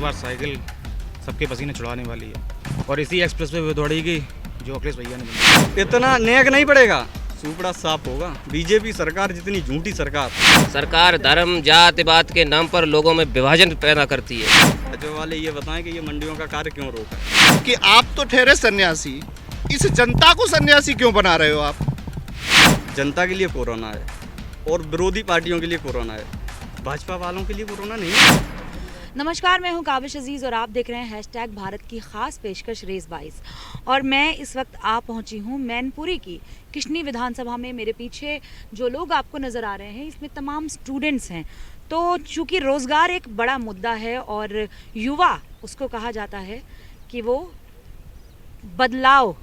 बार cycle सबके पसीने छुड़ाने वाली है और इसी एक्सप्रेस पे दौड़ेगी जो अखिलेश भैया ने बनाई। इतना नेक नहीं पड़ेगा, सुपड़ा साफ होगा। बीजेपी सरकार जितनी झूठी सरकार धर्म जाति बात के नाम पर लोगों में विभाजन पैदा करती है। जो वाले ये बताएं कि ये मंडियों का कार्य क्यों रोका है? कि आप तो ठहरे सन्यासी, इस जनता को सन्यासी क्यों बना रहे हो आप? जनता के लिए कोरोना है और विरोधी पार्टियों के लिए कोरोना है, भाजपा वालों के लिए कोरोना नहीं है। नमस्कार, मैं हूं काबिश अजीज़ और आप देख रहे हैं हैशटैग भारत की खास पेशकश रेस 22। और मैं इस वक्त आ पहुंची हूं मैनपुरी की किशनी विधानसभा में। मेरे पीछे जो लोग आपको नज़र आ रहे हैं इसमें तमाम स्टूडेंट्स हैं। तो चूँकि रोज़गार एक बड़ा मुद्दा है और युवा उसको कहा जाता है कि वो बदलाव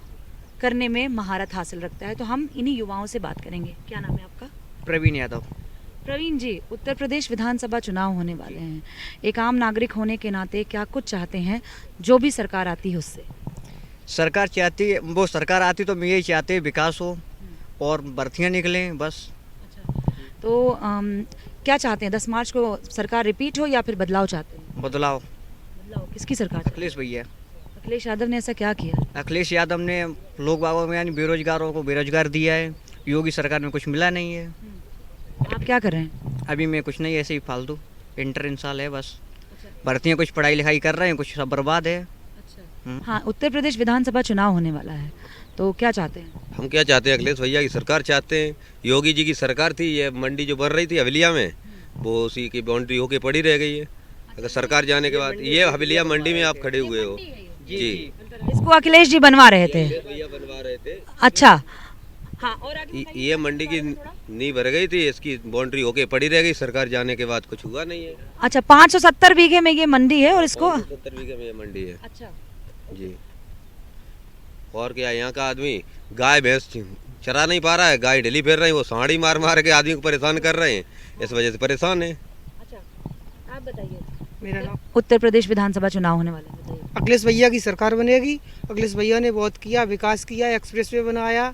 करने में महारत हासिल रखता है, तो हम इन्हीं युवाओं से बात करेंगे। क्या नाम है आपका? प्रवीण यादव। प्रवीण जी, उत्तर प्रदेश विधानसभा चुनाव होने वाले हैं। एक आम नागरिक होने के नाते क्या कुछ चाहते हैं जो भी सरकार आती है उससे? सरकार चाहती है, वो सरकार आती तो मैं यही चाहते हैं विकास हो और भर्तियाँ निकलें बस। तो क्या चाहते हैं? 10 मार्च को सरकार रिपीट हो या फिर बदलाव चाहते हैं? बदलाव। बदलाव किसकी सरकार चाहते हैं? अखिलेश भैया। अखिलेश यादव ने ऐसा क्या किया? अखिलेश यादव ने लोग बागों में यानी बेरोजगारों को बेरोजगार दिया है। योगी सरकार में कुछ मिला नहीं है। आप क्या कर रहे हैं? अभी मैं कुछ नहीं, ऐसे ही फालतू इंटर साल है बस। भर्तियाँ कुछ पढ़ाई लिखाई कर रहे हैं, कुछ सब बर्बाद है। हाँ, उत्तर प्रदेश विधानसभा चुनाव होने वाला है, तो क्या चाहते हैं? हम क्या चाहते हैं? अखिलेश भैया की सरकार चाहते हैं। योगी जी की सरकार थी, ये मंडी जो बन रही थी हवेलिया में, वो उसी की बाउंड्री होके पड़ी रह गई है। अगर सरकार जाने के बाद ये हवेलिया मंडी में आप खड़े हुए हो जी, इसको अखिलेश जी बनवा रहे थे। भैया बनवा रहे थे। अच्छा, हाँ, और आगे ये मंडी की नींव भर गई थी, इसकी बाउंड्री होके पड़ी रह गई। सरकार जाने के बाद कुछ हुआ नहीं है। अच्छा, 570 बीघे में ये मंडी है और इसको 70 बीघे में ये मंडी है। अच्छा जी, और क्या, यहाँ का आदमी गाय भैंस चरा नहीं पा रहा है, गाय ढीली फेर रहे हैं, वो साड़ी मार मार के आदमी को परेशान कर रहे हैं, इस वजह से परेशान है। अच्छा, आप बताइए। मेरा नाम उत्तर प्रदेश विधानसभा चुनाव होने वाले हैं, बताइए। अखिलेश भैया की सरकार बनेगी। अखिलेश भैया ने बहुत किया, विकास किया, एक्सप्रेसवे बनाया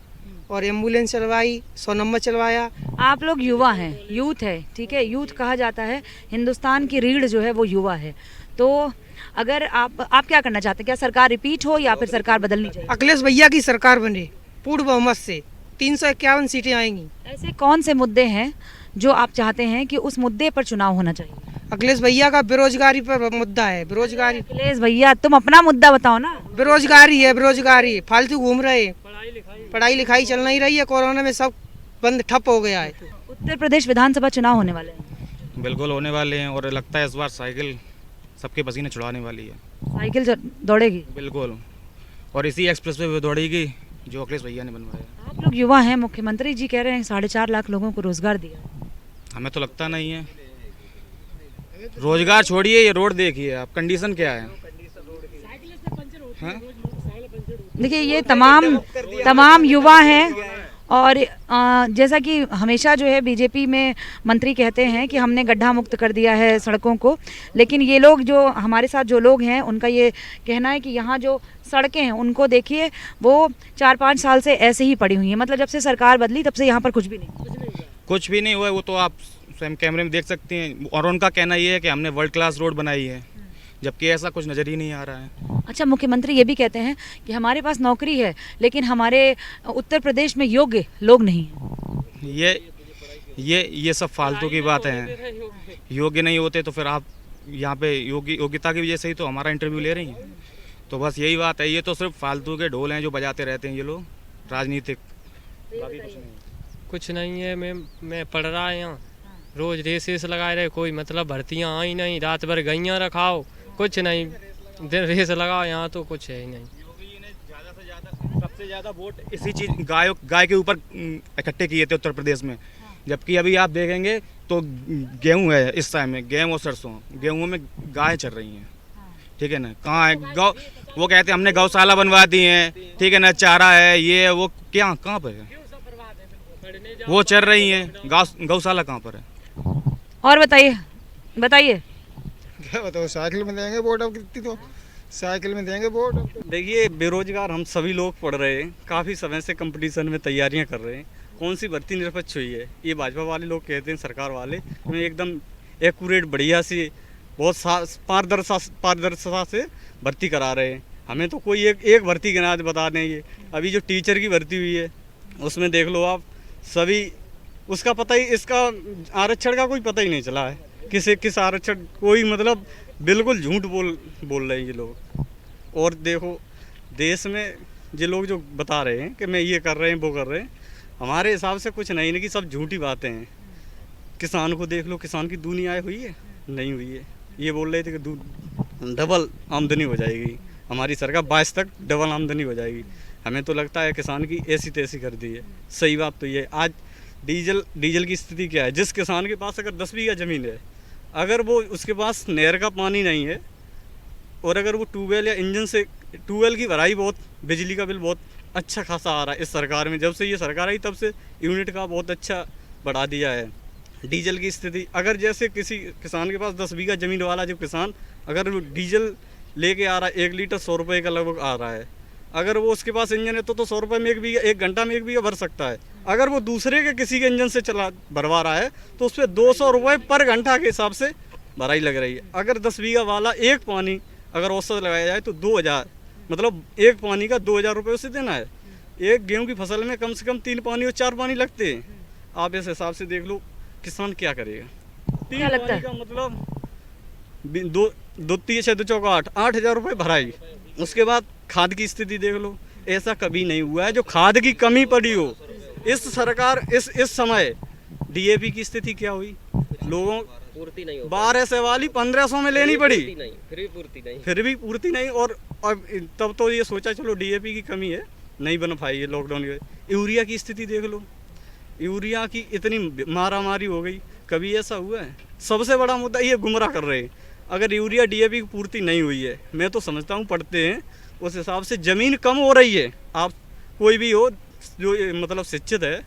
और एम्बुलेंस चलवाई, 100 नंबर चलवाया। आप लोग युवा हैं, यूथ है, ठीक है। यूथ कहा जाता है, हिंदुस्तान की रीढ़ जो है वो युवा है। तो अगर आप क्या करना चाहते हैं? क्या सरकार रिपीट हो या फिर सरकार बदलनी चाहिए? अखिलेश भैया की सरकार बने पूर्ण बहुमत से, 351 सीटें आएंगी। ऐसे कौन से मुद्दे हैं जो आप चाहते हैं कि उस मुद्दे पर चुनाव होना चाहिए? अखिलेश भैया का बेरोजगारी पर मुद्दा है। बेरोजगारी, अखिलेश भैया तुम अपना मुद्दा बताओ ना। बेरोजगारी है, बेरोजगारी, फालतू घूम रहे, पढ़ाई लिखाई चल नहीं रही है। कोरोना में सब बंद ठप हो गया है। उत्तर प्रदेश विधानसभा चुनाव होने वाले हैं। बिल्कुल होने वाले हैं और लगता है इस बार साइकिल सबके पसीने छुड़ाने वाली है। साइकिल दौड़ेगी? बिल्कुल, और इसी एक्सप्रेस पे दौड़ेगी जो अखिलेश भैया ने बनवाया। आप लोग युवा हैं, मुख्यमंत्री जी कह रहे हैं 4.5 लाख लोगों को रोजगार दिया। हमें तो लगता नहीं है। रोजगार छोड़िए, ये रोड देखिए आप, कंडीशन क्या है। हाँ? देखिए, ये तमाम युवा हैं और जैसा कि हमेशा जो है बीजेपी में मंत्री कहते हैं कि हमने गड्ढा मुक्त कर दिया है सड़कों को, लेकिन ये लोग जो हमारे साथ जो लोग हैं उनका ये कहना है कि यहाँ जो सड़कें हैं उनको देखिए, वो 4-5 साल से ऐसे ही पड़ी हुई हैं। मतलब जब से सरकार बदली तब से यहाँ पर कुछ भी नहीं हुआ। वो तो आप स्वयं कैमरे में देख सकते हैं। और उनका कहना ये है कि हमने वर्ल्ड क्लास रोड बनाई है, जबकि ऐसा कुछ नज़र ही नहीं आ रहा है। अच्छा, मुख्यमंत्री ये भी कहते हैं कि हमारे पास नौकरी है लेकिन हमारे उत्तर प्रदेश में योग्य लोग नहीं हैं। ये सब फालतू की बातें हैं। योग्य नहीं होते तो फिर आप यहाँ पे योग्यता की वजह से ही तो हमारा इंटरव्यू ले रही हैं। तो बस यही बात है। ये तो सिर्फ फालतू के ढोल हैं जो बजाते रहते हैं ये लोग, राजनीतिक। कुछ नहीं है। मैं पढ़ रहा है यहाँ, रोज रेस लगाए रहे, कोई मतलब भर्तियाँ आई नहीं, रात भर गैयाँ रखाओ, कुछ नहीं, दिन रेस लगाओ, यहाँ तो कुछ है ही नहीं। योगी जी ने ज़्यादा से ज़्यादा सबसे ज़्यादा वोट इसी चीज़ गाय के ऊपर इकट्ठे किए थे उत्तर प्रदेश में। जबकि अभी आप देखेंगे तो गेहूं है, इस टाइम में गेहूं और सरसों, गेहूं में गाय चल रही हैं, ठीक है ना। कहाँ है गौ? वो कहते हैं हमने गौशाला बनवा दी हैं, ठीक है ना, चारा है, ये वो, क्या कहाँ पर है? वो चल रही हैं, गौशाला कहाँ पर है? और बताइए क्या बताओ, साइकिल में देंगे वोट? अब कितनी तो साइकिल में देंगे वोट। देखिए, बेरोजगार हम सभी लोग पढ़ रहे हैं, काफ़ी समय से कंपटीशन में तैयारियां कर रहे हैं। कौन सी भर्ती निरपेक्ष हुई है? ये भाजपा वाले लोग कहते हैं, सरकार वाले में एकदम एक्यूरेट बढ़िया सी बहुत पारदर्शिता से भर्ती करा रहे हैं। हमें तो कोई एक भर्ती के नाम बता दें। ये अभी जो टीचर की भर्ती हुई है उसमें देख लो आप, सभी उसका पता ही, इसका आरक्षण का कोई पता ही नहीं चला है। किस आरक्षण, कोई मतलब बिल्कुल झूठ बोल रहे हैं ये लोग। और देखो देश में ये लोग जो बता रहे हैं कि मैं ये कर रहे हैं वो कर रहे हैं, हमारे हिसाब से कुछ नहीं कि सब झूठी बातें हैं। किसान को देख लो, किसान की दुनिया हुई है नहीं हुई है। ये बोल रहे थे कि डबल आमदनी हो जाएगी, हमारी सरकार 22 तक डबल आमदनी हो जाएगी। हमें तो लगता है किसान की ऐसी तैसी कर दी है। सही बात तो ये, आज डीजल की स्थिति क्या है। जिस किसान के पास अगर 10 बीघा ज़मीन है, अगर वो उसके पास नहर का पानी नहीं है और अगर वो ट्यूबवेल या इंजन से, ट्यूबवेल की भराई बहुत, बिजली का बिल बहुत अच्छा खासा आ रहा है इस सरकार में। जब से ये सरकार आई तब से यूनिट का बहुत अच्छा बढ़ा दिया है। डीजल की स्थिति, अगर जैसे किसी किसान के पास 10 बीघा ज़मीन वाला जो किसान अगर वो डीजल लेके आ रहा है, 1 लीटर 100 रुपये का लगभग आ रहा है। अगर वो उसके पास इंजन है तो 100 रुपये में 1 घंटा में 1 बीघा भर सकता है। अगर वो दूसरे के किसी के इंजन से भरवा रहा है तो उस पर 200 रुपये पर घंटा के हिसाब से भराई लग रही है। अगर 10 बीघा वाला एक पानी अगर औसत लगाया जाए तो 2000, मतलब एक पानी का 2000 रुपये उसे देना है। एक गेहूं की फसल में कम से कम 3 पानी और 4 पानी लगते हैं। आप इस हिसाब से देख लो किसान क्या करेगा। 3 लगता है? का मतलब 2 3 6 2 चौका 8,000 रुपये भराई। उसके बाद खाद की स्थिति देख लो, ऐसा कभी नहीं हुआ है जो खाद की कमी पड़ी हो। इस सरकार इस समय डीएपी की स्थिति क्या हुई, लोगों पूर्ति नहीं हो 1200 वाली 1500 में लेनी पड़ी, फिर भी पूर्ति नहीं। और तब तो ये सोचा चलो डीएपी की कमी है नहीं बन पाई है लॉकडाउन की। यूरिया की स्थिति देख लो, यूरिया की इतनी मारामारी हो गई, कभी ऐसा हुआ है। सबसे बड़ा मुद्दा ये गुमराह कर रहे हैं। अगर यूरिया डीएपी की पूर्ति नहीं हुई है, मैं तो समझता हूँ पढ़ते हैं उस हिसाब से ज़मीन कम हो रही है। आप कोई भी हो जो मतलब शिक्षित है,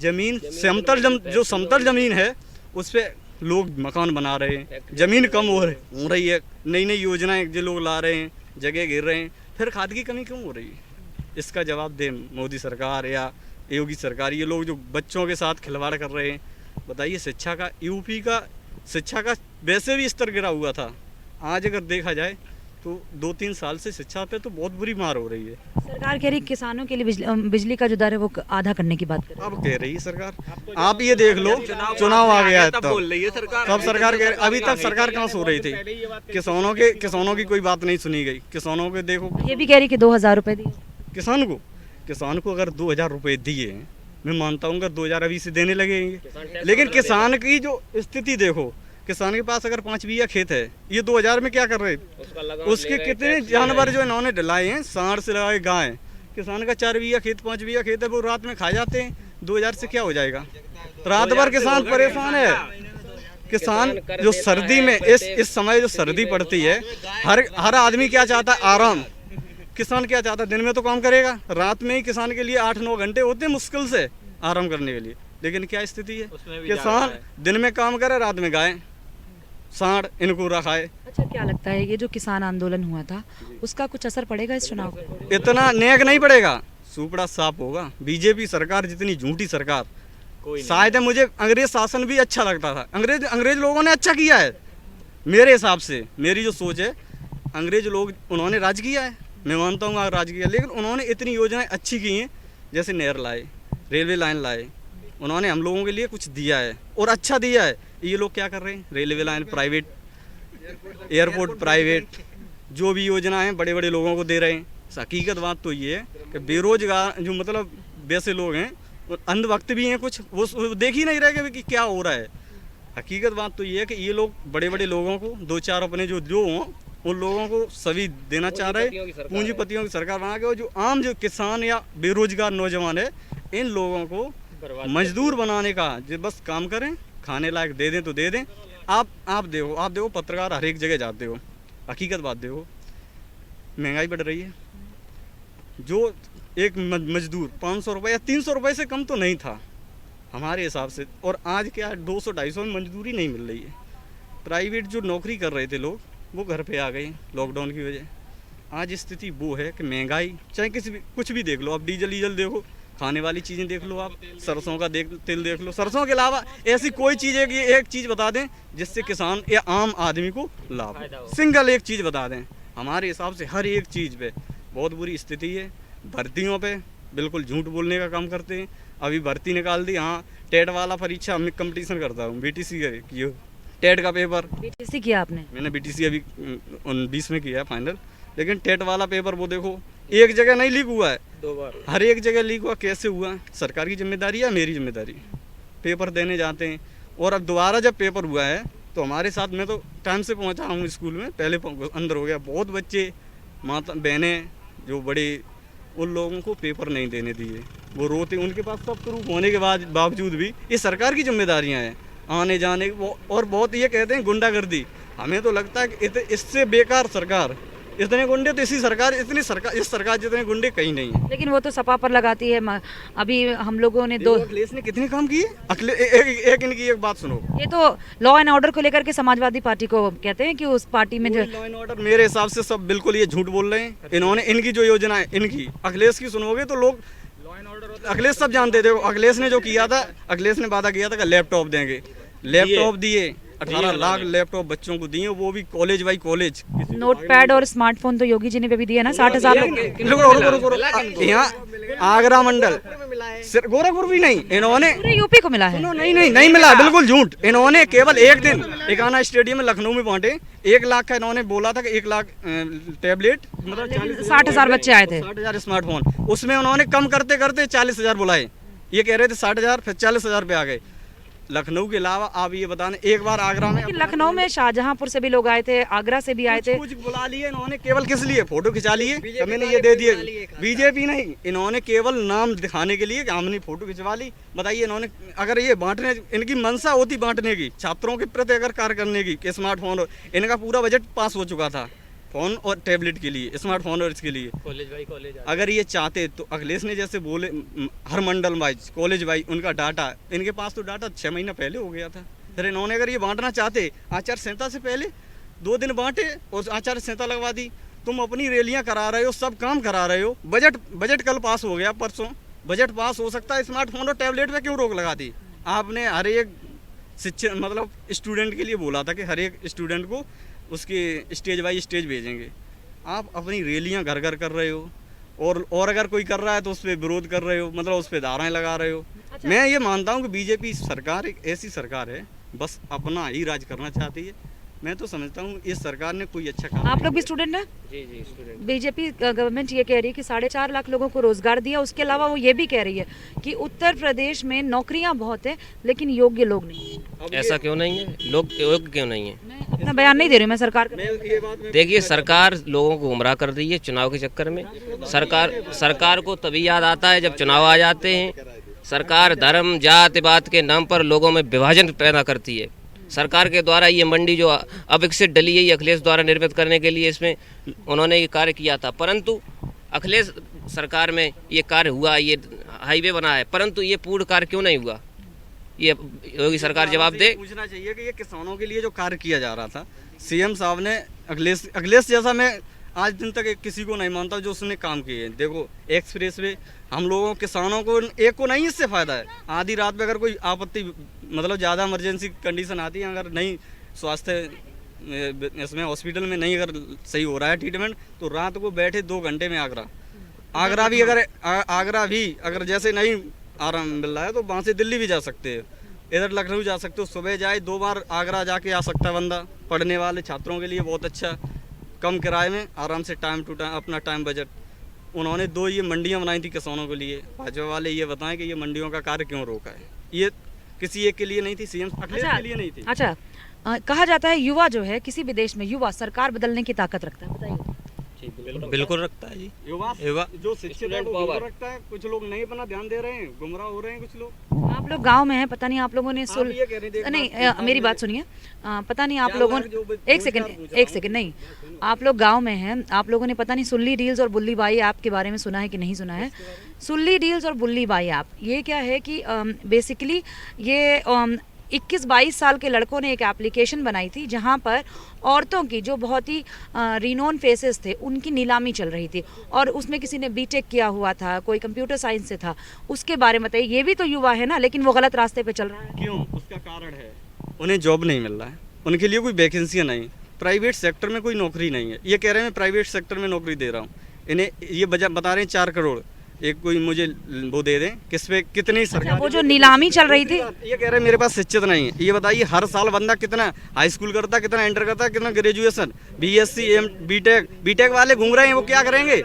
ज़मीन जो समतल ज़मीन है उस पर लोग मकान बना रहे हैं, ज़मीन कम हो रही है। नई नई योजनाएं जो लोग ला रहे हैं, जगह घेर रहे हैं, फिर खाद की कमी क्यों हो रही है। इसका जवाब दे मोदी सरकार या योगी सरकार। ये लोग जो बच्चों के साथ खिलवाड़ कर रहे हैं, बताइए शिक्षा का, यूपी का शिक्षा का वैसे भी स्तर गिरा हुआ था। आज अगर देखा जाए तो 2-3 साल से शिक्षा पे तो बहुत बुरी मार हो रही है। सरकार कह रही किसानों के लिए बिजली का जो दर है वो आधा करने की बात कर रही है। अब कह रही है सरकार, आप ये देख लो चुनाव आ गया है तब सरकार कह रही, अभी तक सरकार कहाँ सो रही थी। किसानों की कोई बात नहीं सुनी गई। किसानों के देखो, ये भी कह रही कि 2000 रुपये दिए किसान को अगर 2000 रुपये दिए, मैं मानता हूँ 2000 अभी से देने लगेंगे, लेकिन किसान की जो स्थिति देखो, किसान के पास अगर 5 बीघा खेत है, ये 2000 में क्या कर रहे हैं। उसके कितने जानवर जो इन्होंने डलाए हैं, सांड से लगाए गाय। किसान का 4 बीघा खेत 5 बीघा खेत है, वो रात में खा जाते हैं। 2000 से क्या हो जाएगा। रात भर किसान परेशान है। किसान जो सर्दी में इस समय जो सर्दी पड़ती है, हर आदमी क्या चाहता है, आराम। किसान क्या चाहता है, दिन में तो काम करेगा, रात में ही किसान के लिए 8-9 घंटे होते हैं मुश्किल से आराम करने के लिए। लेकिन क्या स्थिति है, किसान दिन में काम करे, रात में गाय सांड इनको रखाए। अच्छा, क्या लगता है ये जो किसान आंदोलन हुआ था उसका कुछ असर पड़ेगा इस चुनाव पर? इतना नेक नहीं पड़ेगा, सुपड़ा साफ होगा। बीजेपी सरकार जितनी झूठी सरकार, शायद मुझे अंग्रेज शासन भी अच्छा लगता था। अंग्रेज लोगों ने अच्छा किया है मेरे हिसाब से। मेरी जो सोच है, अंग्रेज लोग उन्होंने राज किया है, मैं मानता हूँ राज किया, लेकिन उन्होंने इतनी योजनाएं अच्छी की हैं, जैसे नहर लाए, रेलवे लाइन लाए, उन्होंने हम लोगों के लिए कुछ दिया है और अच्छा दिया है। ये लोग क्या कर रहे हैं, railway line private, airport private, जो भी योजना है बड़े बड़े लोगों को दे रहे हैं। हकीकत बात तो ये है कि बेरोजगार जो मतलब वैसे लोग हैं, अंधभक्त भी हैं कुछ, वो देख ही नहीं रहे कि क्या हो रहा है। हकीकत बात तो ये है कि ये लोग बड़े बड़े लोगों को 2-4 अपने जो हों उन लोगों को सभी देना चाह रहे हैं, पूंजीपतियों की सरकार बना के। और जो आम जो किसान या बेरोजगार नौजवान है, इन लोगों को मजदूर बनाने का, जो बस काम करें, खाने लायक दे दें तो दे दें। आप देखो पत्रकार हर एक जगह जाते हो, हकीकत बात देखो, महंगाई बढ़ रही है। जो एक मजदूर 500 रुपये या 300 रुपये से कम तो नहीं था हमारे हिसाब से, और आज क्या 200-250 में मजदूरी नहीं मिल रही है। प्राइवेट जो नौकरी कर रहे थे लोग, वो घर पे आ गए लॉकडाउन की वजह। आज स्थिति वो है कि महंगाई, चाहे कुछ भी देख लो, अब डीजल देखो, खाने वाली चीज़ें देख लो आप, सरसों का तेल देख लो। सरसों के अलावा ऐसी कोई चीज़ है कि एक चीज़ बता दें जिससे किसान या आम आदमी को लाभ हो। सिंगल एक चीज़ बता दें। हमारे हिसाब से हर एक चीज़ पे बहुत बुरी स्थिति है। भर्तियों पे बिल्कुल झूठ बोलने का काम करते हैं। अभी भर्ती निकाल दी, हाँ टेट वाला परीक्षा मैं कंपटीशन करता हूँ, BTC की हो, टेट का पेपर। BTC किया आपने? मैंने BTC अभी 20 में किया है फाइनल, लेकिन टेट वाला पेपर वो देखो एक जगह नहीं लीक हुआ है, 2 बार हर एक जगह लीक हुआ। कैसे हुआ? सरकार की जिम्मेदारी है, मेरी जिम्मेदारी? पेपर देने जाते हैं और अब दोबारा जब पेपर हुआ है तो हमारे साथ, मैं तो टाइम से पहुंचा हूँ स्कूल में, पहले अंदर हो गया। बहुत बच्चे, माता बहनें जो बड़े, उन लोगों को पेपर नहीं देने दिए, वो रोते। उनके पास सब प्रूफ होने के बावजूद भी ये सरकार की जिम्मेदारियाँ हैं आने जाने। और बहुत ये कहते हैं गुंडागर्दी। हमें तो लगता है कि इससे बेकार सरकार, इतने गुंडे तो इस सरकार जितने गुंडे कहीं नहीं है। लेकिन वो तो सपा पर लगाती है। अभी हम लोगों ने अखिलेश ने कितने काम किए। एक इनकी एक बात सुनो, ये तो लॉ एंड ऑर्डर को लेकर के समाजवादी पार्टी को कहते हैं कि उस पार्टी में जो लॉ एंड ऑर्डर, मेरे हिसाब से सब बिल्कुल ये झूठ बोल रहे हैं। इन्होंने इनकी जो योजना है, इनकी अखिलेश की सुनोगे तो लोग अखिलेश सब जानते थे। अखिलेश ने जो किया था, अखिलेश ने वादा किया था कि लैपटॉप देंगे, लैपटॉप दिए। 18 लाख लैपटॉप बच्चों को दिए, वो भी कॉलेज बाई कॉलेज। नोटपैड और स्मार्टफोन तो योगी जी ने भी दिया ना, 60,000 यहाँ आगरा मंडल, गोरखपुर भी नहीं, इन्होंने पूरे यूपी को मिला है। नहीं मिला, बिल्कुल झूठ। इन्होंने केवल एक दिन एकाना स्टेडियम में लखनऊ में बांटे। 1 लाख का इन्होंने बोला था कि 1 लाख टैबलेट, मतलब 60,000 बच्चे आए थे, 60,000 स्मार्टफोन। उसमें उन्होंने कम करते करते 40,000 बुलाए। ये कह रहे थे 60,000, फिर 40,000 पे आ गए। लखनऊ के अलावा आप ये बताने, एक बार आगरा में, लखनऊ में शाहजहांपुर से भी लोग आए थे, आगरा से भी आए थे। कुछ बुला लिए इन्होंने, केवल किस लिए? फोटो खिंचा लिए, मैंने ये दे दिए। बीजेपी नहीं, इन्होंने केवल नाम दिखाने के लिए कि हमने फोटो खिंचवा ली। बताइए, इन्होंने अगर ये बांटने, इनकी मंशा होती बांटने की, छात्रों के प्रति अगर कार्य करने की, स्मार्टफोन, इनका पूरा बजट पास हो चुका था फ़ोन और टैबलेट के लिए, स्मार्टफोन और इसके लिए। कॉलेज अगर ये चाहते तो अखिलेश ने जैसे बोले हर मंडल वाइज, कॉलेज वाइज उनका डाटा, इनके पास तो डाटा 6 महीना पहले हो गया था। फिर इन्होंने अगर ये बांटना चाहते, आचार संहिता से पहले 2 दिन बांटे और आचार संहिता लगवा दी। तुम अपनी रैलियां करा रहे हो, सब काम करा रहे हो। बजट कल पास हो गया, परसों बजट पास हो सकता है, स्मार्टफोन और टैबलेट पे क्यों रोक लगा दी? आपने हर एक शिक्षण, मतलब स्टूडेंट के लिए बोला था कि हर एक स्टूडेंट को उसके स्टेज बाई स्टेज भेजेंगे। आप अपनी रैलियां घर घर कर रहे हो, और अगर कोई कर रहा है तो उस पर विरोध कर रहे हो, मतलब उस पर धाराएं लगा रहे हो। अच्छा। मैं ये मानता हूँ कि बीजेपी सरकार एक ऐसी सरकार है, बस अपना ही राज करना चाहती है। मैं तो समझता हूँ इस सरकार ने कोई अच्छा काम। आप लोग भी स्टूडेंट हैं? जी स्टूडेंट। बीजेपी गवर्नमेंट ये कह रही है कि 4.5 लाख लोगों को रोजगार दिया। उसके अलावा वो ये भी कह रही है कि उत्तर प्रदेश में नौकरियां बहुत है लेकिन योग्य लोग नहीं है। ऐसा क्यों नहीं है? लोग योग्य क्यों नहीं है? मैं अपना बयान नहीं दे रही हूँ, मैं सरकार का। देखिए, सरकार लोगों को गुमराह कर रही है चुनाव के चक्कर में। सरकार को तभी याद आता है जब चुनाव आ जाते हैं। सरकार धर्म जाति पात के नाम पर लोगों में विभाजन पैदा करती है। सरकार के द्वारा ये मंडी जो अविकसित डली है, ये अखिलेश द्वारा निर्मित करने के लिए इसमें उन्होंने ये कार्य किया था, परंतु अखिलेश सरकार में ये कार्य हुआ, ये हाईवे बना है, परंतु ये पूर्ण कार्य क्यों नहीं हुआ? ये योगी सरकार जवाब दे। पूछना चाहिए कि ये किसानों के लिए जो कार्य किया जा रहा था, सीएम साहब ने, अखिलेश जैसा मैं आज दिन तक किसी को नहीं मानता जो उसने काम किए। देखो, एक्सप्रेस वे हम लोगों किसानों को एक को नहीं इससे फ़ायदा है। आधी रात में अगर कोई आपत्ति, मतलब ज़्यादा इमरजेंसी कंडीशन आती है, अगर नहीं स्वास्थ्य इसमें हॉस्पिटल में नहीं अगर सही हो रहा है ट्रीटमेंट, तो रात को बैठे 2 घंटे में आगरा भी अगर जैसे नहीं आराम मिल रहा है तो वहाँ से दिल्ली भी जा सकते हैं, इधर लखनऊ जा सकते हो। सुबह जाए 2 बार आगरा जाके आ सकता है बंदा। पढ़ने वाले छात्रों के लिए बहुत अच्छा, कम किराए में आराम से टाइम टू टाइम अपना टाइम बजट। उन्होंने 2 ये मंडियाँ बनाई थी किसानों के लिए। भाजपा वाले ये बताएं कि ये मंडियों का कार्य क्यों रोका है? ये किसी एक के लिए नहीं थी, सीएम अखिलेश के लिए नहीं थी। अच्छा, कहा जाता है युवा जो है किसी भी देश में, युवा सरकार बदलने की ताकत रखता है, बताइए। बिल्कुल रखता है जी। युवा जो शिक्षित है वो रखता है। कुछ लोग नहीं अपना ध्यान दे रहे हैं, गुमराह हो रहे हैं कुछ लोग। आप लोग गांव में हैं, पता नहीं आप लोगों ने नहीं, मेरी बात सुनिए। पता नहीं आप लोगों ने, एक सेकंड नहीं, आप लोग गांव में हैं, आप लोगों ने पता नहीं सुल्ली डील्स और बुल्ली बाई ऐप के बारे में सुना है कि नहीं सुना है? सुल्ली डील्स और बुल्ली बाई ऐप, ये क्या है कि बेसिकली ये 21-22 साल के लड़कों ने एक एप्लीकेशन बनाई थी जहां पर औरतों की जो बहुत ही रिनोन फेसेस थे उनकी नीलामी चल रही थी, और उसमें किसी ने बीटेक किया हुआ था, कोई कंप्यूटर साइंस से था। उसके बारे में बताइए, ये भी तो युवा है ना, लेकिन वो गलत रास्ते पे चल रहा है। क्यों? उसका कारण है उन्हें जॉब नहीं मिल रहा है, उनके लिए कोई वैकेंसियाँ नहीं, प्राइवेट सेक्टर में कोई नौकरी नहीं है। ये कह रहे हैं मैं प्राइवेट सेक्टर में नौकरी दे रहा हूँ, इन्हें ये बता रहे हैं 4 करोड़ एक कोई मुझे वो दे दें, किस पे कितनी सरकार। वो जो नीलामी चल रही थी, ये कह रहे हैं मेरे पास शिक्षित नहीं है। ये बताइए हर साल बंदा कितना हाई स्कूल करता, कितना इंटर करता, कितना ग्रेजुएशन, बीएससी, बीटेक वाले घूम रहे हैं, वो क्या करेंगे?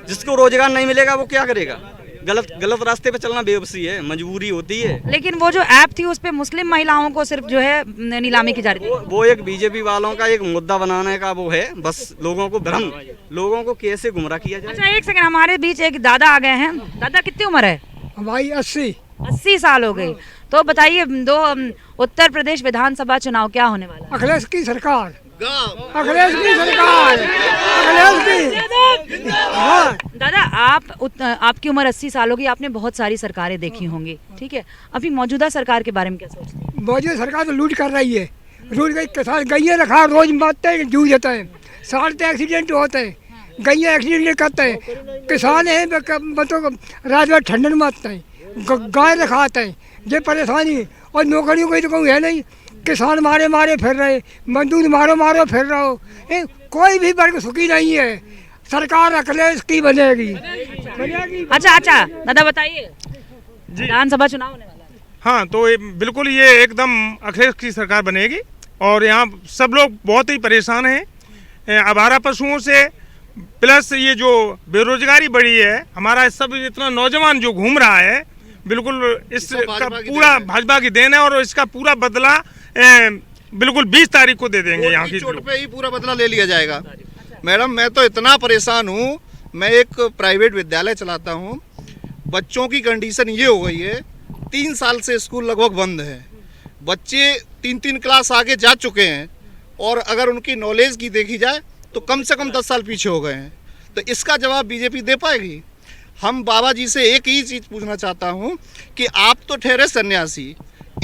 जिसको रोजगार नहीं मिलेगा वो क्या करेगा? गलत रास्ते पे चलना बेवसी है, मजबूरी होती है। लेकिन वो जो ऐप थी उस पे मुस्लिम महिलाओं को सिर्फ जो है नीलामी की जा रही थी। वो एक बीजेपी वालों का एक मुद्दा बनाने का वो है, बस लोगों को भ्रम, लोगों को कैसे गुमराह किया जाए। अच्छा एक सेकंड, हमारे बीच एक दादा आ गए हैं। दादा कितनी उम्र है? भाई 80 साल हो गई। तो बताइए, उत्तर प्रदेश विधानसभा चुनाव क्या होने वाला है? अखिलेश की सरकार, अखिलेश की सरकार, अखिलेश की। हाँ। दादा आपकी उम्र 80 साल होगी, आपने बहुत सारी सरकारें देखी होंगी, ठीक है? अभी मौजूदा सरकार के बारे में क्या सोचते हैं? मौजूदा सरकार तो लूट कर रही है, लूट के साथ गैया रखा, रोज मारते हैं, जूझ जाते हैं, सारे एक्सीडेंट होते हैं, गैया एक्सीडेंट करते हैं, किसान है मतलब रात भर ठंडन मारते हैं, गाय रखाते हैं, ये परेशानी। और नौकरियों कोई तो कोई है नहीं, किसान मारे फिर रहे, मजदूर मारो फिर रहे हो, कोई भी वर्ग सुखी नहीं है। सरकार अखिलेश की बनेगी। अच्छा दादा बताइए, विधानसभा चुनाव होने वाला है। हाँ, तो बिल्कुल ये एकदम अखिलेश की सरकार बनेगी, और यहाँ सब लोग बहुत ही परेशान हैं आवारा पशुओं से, प्लस ये जो बेरोजगारी बढ़ी है, हमारा सब इतना नौजवान जो घूम रहा है, बिल्कुल इसका पूरा भाजपा की देन है, और इसका पूरा बदला बिल्कुल 20 तारीख को दे देंगे। यहाँ की चोट पे ही पूरा बदला ले लिया जाएगा। मैडम मैं तो इतना परेशान हूँ, मैं एक प्राइवेट विद्यालय चलाता हूँ, बच्चों की कंडीशन ये हो गई है, 3 साल से स्कूल लगभग बंद है, बच्चे 3 क्लास आगे जा चुके हैं, और अगर उनकी नॉलेज की देखी जाए तो कम से कम 10 साल पीछे हो गए हैं। तो इसका जवाब बीजेपी दे पाएगी? हम बाबा जी से एक ही चीज़ पूछना चाहता हूँ कि आप तो ठहरे सन्यासी,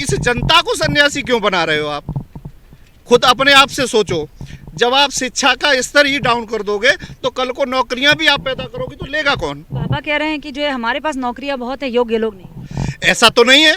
इस जनता को सन्यासी क्यों बना रहे हो? आप खुद अपने आप से सोचो। जब आप शिक्षा का स्तर ही डाउन कर दोगे तो कल को नौकरियां भी आप पैदा करोगे तो लेगा कौन? बाबा कह रहे हैं कि जो है हमारे पास नौकरियां बहुत है, योग्य लोग नहीं। ऐसा तो नहीं है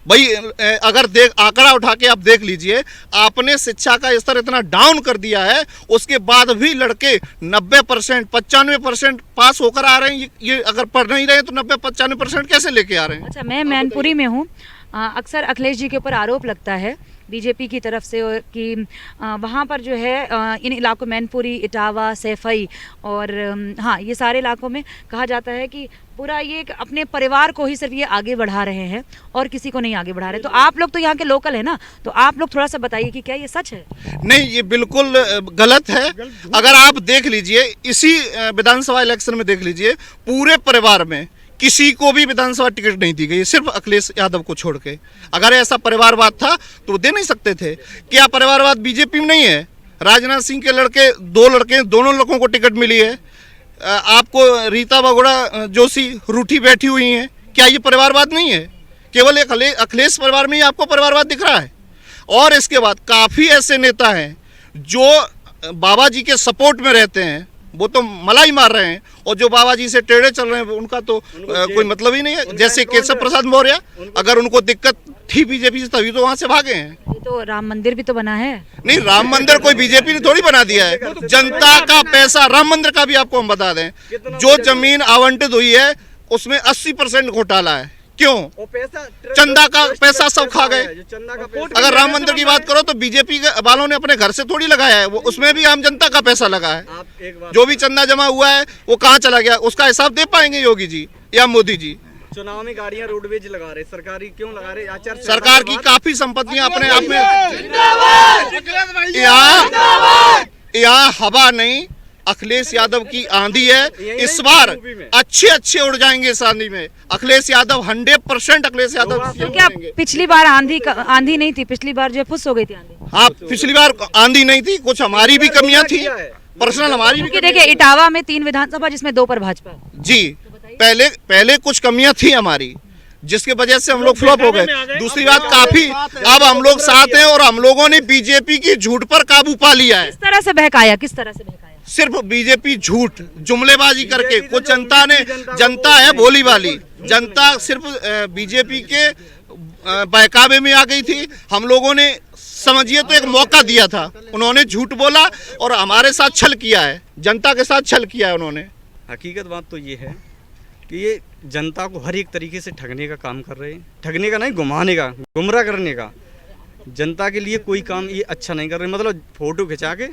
भाई, अगर आंकड़ा उठा के आप देख लीजिए, आपने शिक्षा का स्तर इतना डाउन कर दिया है, उसके बाद भी लड़के 90%, 95% पास होकर आ रहे हैं। ये अगर पढ़ नहीं रहे तो 90-95% कैसे लेके आ रहे हैं? अच्छा, मैं मैनपुरी में हूँ। अक्सर अखिलेश जी के ऊपर आरोप लगता है बीजेपी की तरफ से कि वहाँ पर जो है इन इलाकों, मैनपुरी, इटावा, सैफई और हाँ, ये सारे इलाकों में कहा जाता है कि पूरा ये अपने परिवार को ही सिर्फ ये आगे बढ़ा रहे हैं और किसी को नहीं आगे बढ़ा रहे। तो आप लोग तो यहाँ के लोकल है ना, तो आप लोग थोड़ा सा बताइए कि क्या ये सच है? नहीं, ये बिल्कुल गलत है। अगर आप देख लीजिए, इसी विधानसभा इलेक्शन में देख लीजिए, पूरे परिवार में किसी को भी विधानसभा टिकट नहीं दी गई, सिर्फ अखिलेश यादव को छोड़ के। अगर ऐसा परिवारवाद था तो वो दे नहीं सकते थे। क्या परिवारवाद बीजेपी में नहीं है? राजनाथ सिंह के लड़के, 2 लड़के, दोनों लड़कों को टिकट मिली है। आपको रीता बगोड़ा जोशी रूठी बैठी हुई हैं, क्या ये परिवारवाद नहीं है? केवल एक अखिलेश परिवार में ही आपको परिवारवाद दिख रहा है। और इसके बाद काफ़ी ऐसे नेता हैं जो बाबा जी के सपोर्ट में रहते हैं, वो तो मलाई मार रहे हैं, और जो बाबा जी से टेढ़े चल रहे हैं उनका तो कोई मतलब ही नहीं है। जैसे केशव प्रसाद मौर्य, अगर उनको दिक्कत थी बीजेपी से तभी तो वहाँ से भागे हैं। ये तो राम मंदिर भी तो बना है। नहीं, राम मंदिर कोई बीजेपी ने थोड़ी बना दिया है, जनता का पैसा। राम मंदिर का भी आपको हम बता दें, जो जमीन आवंटित हुई है उसमें 80% घोटाला है। क्यों? चंदा का पैसा सब खा गए। अगर राम मंदिर की बात करो तो बीजेपी वालों ने अपने घर से थोड़ी लगाया है, वो उसमें भी आम जनता का पैसा लगा है। जो भी चंदा जमा हुआ है वो कहाँ चला गया, उसका हिसाब दे पाएंगे योगी जी या मोदी जी? चुनाव में गाड़ियां रोडवेज लगा रहे, सरकारी क्यों लगा रहे? सरकार की काफी संपत्तियां अपने आप में, यहाँ हवा नहीं, अखिलेश यादव की आंधी है। इस बार अच्छे उड़ जाएंगे इस आंधी में। अखिलेश यादव 100% अखिलेश यादव। तो क्या पिछली बार आंधी नहीं थी? पिछली बार जो फुस हो गई थी आंधी। हाँ, पिछली बार आंधी नहीं थी, कुछ हमारी भी कमियां थी, पर्सनल हमारी भी। देखिए, इटावा में 3 विधानसभा जिसमें 2 पर भाजपा। जी, पहले कुछ कमियां थी हमारी, जिसकी वजह से हम लोग फ्लॉप हो गए। दूसरी बात, काफी अब हम लोग साथ हैं और हम लोगों ने बीजेपी की झूठ पर काबू पा लिया है। किस तरह से बहकाया, किस तरह से बहकाया? सिर्फ बीजेपी झूठ जुमलेबाजी करके, कुछ जनता है भोली वाली, जनता सिर्फ बीजेपी के बहकावे में आ गई थी। हम लोगों ने समझिए तो एक मौका दिया था, उन्होंने झूठ बोला और हमारे साथ छल किया है, जनता के साथ छल किया है उन्होंने। हकीकत बात तो ये है कि ये जनता को हर एक तरीके से ठगने का काम कर रहे हैं। ठगने का नहीं, घुमाने का, गुमराह करने का। जनता के लिए कोई काम ये अच्छा नहीं कर रहे, मतलब फोटो खिंचा के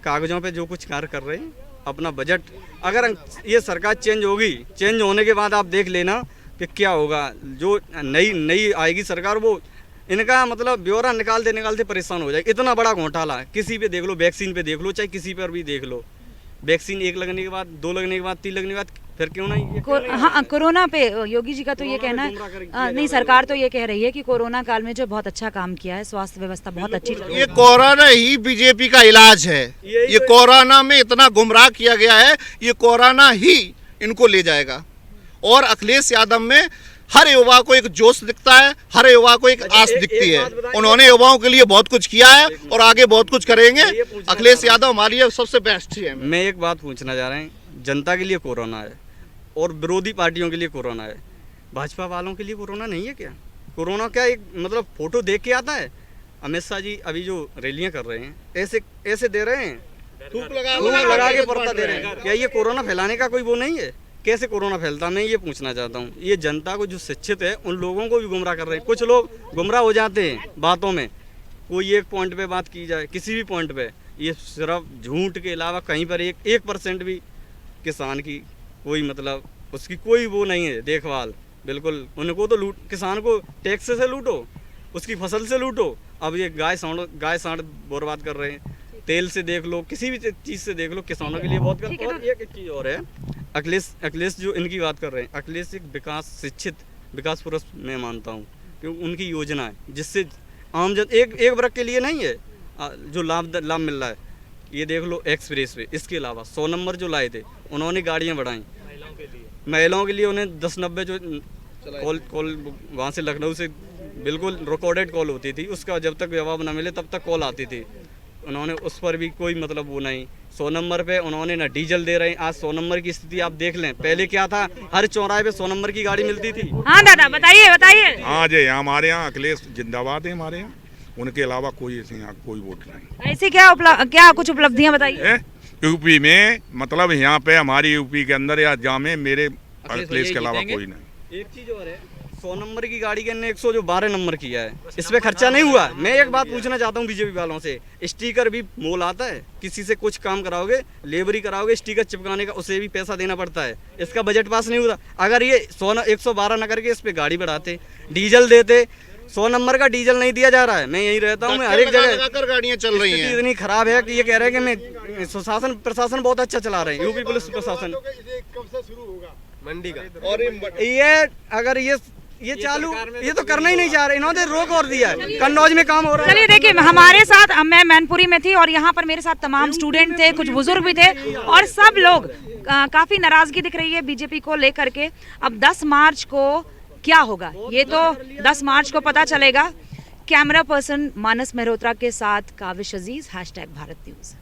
कागजों पे जो कुछ कार्य कर रहे हैं। अपना बजट, अगर ये सरकार चेंज होगी, चेंज होने के बाद आप देख लेना कि क्या होगा। जो नई आएगी सरकार, वो इनका मतलब ब्यौरा निकालते परेशान हो जाए। इतना बड़ा घोटाला किसी पे देख लो, वैक्सीन पे देख लो, चाहे किसी पर भी देख लो। वैक्सीन 1 लगने के बाद, 2 लगने के बाद, 3 लगने के बाद, फिर क्यों नहीं हाँ, कोरोना पे योगी जी का तो ये कहना है, नहीं सरकार तो ये कह रही है कि कोरोना काल में जो बहुत अच्छा काम किया है, स्वास्थ्य व्यवस्था बहुत अच्छी। ये कोरोना ही बीजेपी का इलाज है। ये कोरोना में इतना गुमराह किया गया है, ये कोरोना ही इनको ले जाएगा। और अखिलेश यादव में हर युवा को एक जोश दिखता है, हर युवा को एक आस दिखती है। उन्होंने युवाओं के लिए बहुत कुछ किया है और आगे बहुत कुछ करेंगे। अखिलेश यादव हमारे लिए सबसे बेस्ट ही है। मैं एक बात पूछना चाह रहे हैं, जनता के लिए कोरोना है और विरोधी पार्टियों के लिए कोरोना है, भाजपा वालों के लिए कोरोना नहीं है क्या? कोरोना क्या एक मतलब फोटो देख के आता है? अमित शाह जी अभी जो रैलियां कर रहे हैं, ऐसे दे रहे हैं, थूक लगा के पर्दा दे रहे हैं। क्या ये कोरोना फैलाने का कोई वो नहीं है? कैसे कोरोना फैलता, मैं ये पूछना चाहता हूँ। ये जनता को जो शिक्षित है उन लोगों को भी गुमराह कर रहे हैं। कुछ लोग गुमराह हो जाते हैं बातों में, कोई एक पॉइंट पे बात की जाए, किसी भी पॉइंट पे, ये सिर्फ झूठ के अलावा कहीं पर 1% भी किसान की कोई मतलब उसकी कोई वो नहीं है देखभाल। बिल्कुल उनको तो किसान को टैक्स से लूटो, उसकी फसल से लूटो। अब ये गाय सांड बर्बाद कर रहे हैं। तेल से देख लो, किसी भी चीज़ से देख लो, किसानों के लिए बहुत कर। और एक चीज़ और है, अखिलेश जो इनकी बात कर रहे हैं, अखिलेश एक शिक्षित विकास पुरुष मैं मानता हूँ, क्योंकि उनकी योजना है जिससे आम जन एक वर्ग के लिए नहीं है जो लाभ मिल रहा है। ये देख लो एक्सप्रेस वे, इसके अलावा 100 नंबर जो लाए थे उन्होंने गाड़ियाँ बढ़ाई महिलाओं के लिए। उन्हें 1090 जो कॉल वहाँ से लखनऊ से बिल्कुल रिकॉर्डेड कॉल होती थी, उसका जब तक जवाब न मिले तब तक कॉल आती थी। उन्होंने उस पर भी कोई मतलब वो नहीं। 100 नंबर पे उन्होंने ना डीजल दे रहे हैं। आज 100 नंबर की स्थिति आप देख लें, पहले क्या था, हर चौराहे पे 100 नंबर की गाड़ी मिलती थी। हाँ दादा बताइए। हाँ जी, हमारे यहाँ अखिलेश जिंदाबाद है हमारे यहाँ, उनके अलावा कोई ऐसे यहाँ कोई वोट नहीं। ऐसी क्या कुछ उपलब्धियाँ बताइए? यूपी में मतलब यहाँ पे हमारी यूपी के अंदर या जामे मेरे अखिलेश के अलावा कोई नहीं। एक चीज और है, 100 नंबर की गाड़ी के 112 नंबर किया है, इस पे खर्चा नहीं हुआ। मैं एक बात पूछना चाहता हूँ बीजेपी वालों से, स्टिकर भी मोल आता है? किसी से कुछ काम कराओगे, लेबरी कराओगे, स्टिकर चिपकाने का उसे भी पैसा देना पड़ता है। इसका बजट पास नहीं हुआ। अगर ये 112 न करके इस पे गाड़ी बढ़ाते, डीजल देते, 100 नंबर का डीजल नहीं दिया जा रहा है। मैं यहीं रहता हूँ, मैं हर एक जगह गाड़ियाँ चल रही हैं। इतनी खराब है कि ये कह रहे हैं कि मैं प्रशासन बहुत अच्छा चला रहे हैं, यूपी पुलिस प्रशासन। मंडी का और ये अगर ये चालू, ये तो करना ही नहीं चाह रहे, इन्होंने रोक और दिया है। कन्नौज में काम हो रहा है। चलिए देखिए, हमारे साथ, मैं मैनपुरी में थी और यहाँ पर मेरे साथ तमाम स्टूडेंट थे, कुछ बुजुर्ग भी थे और सब लोग काफी नाराजगी दिख रही है बीजेपी को लेकर के। अब 10 मार्च को क्या होगा ये तो 10 मार्च को पता चलेगा। कैमरा पर्सन मानस मेहरोत्रा के साथ काविश अजीज, #भारत न्यूज़।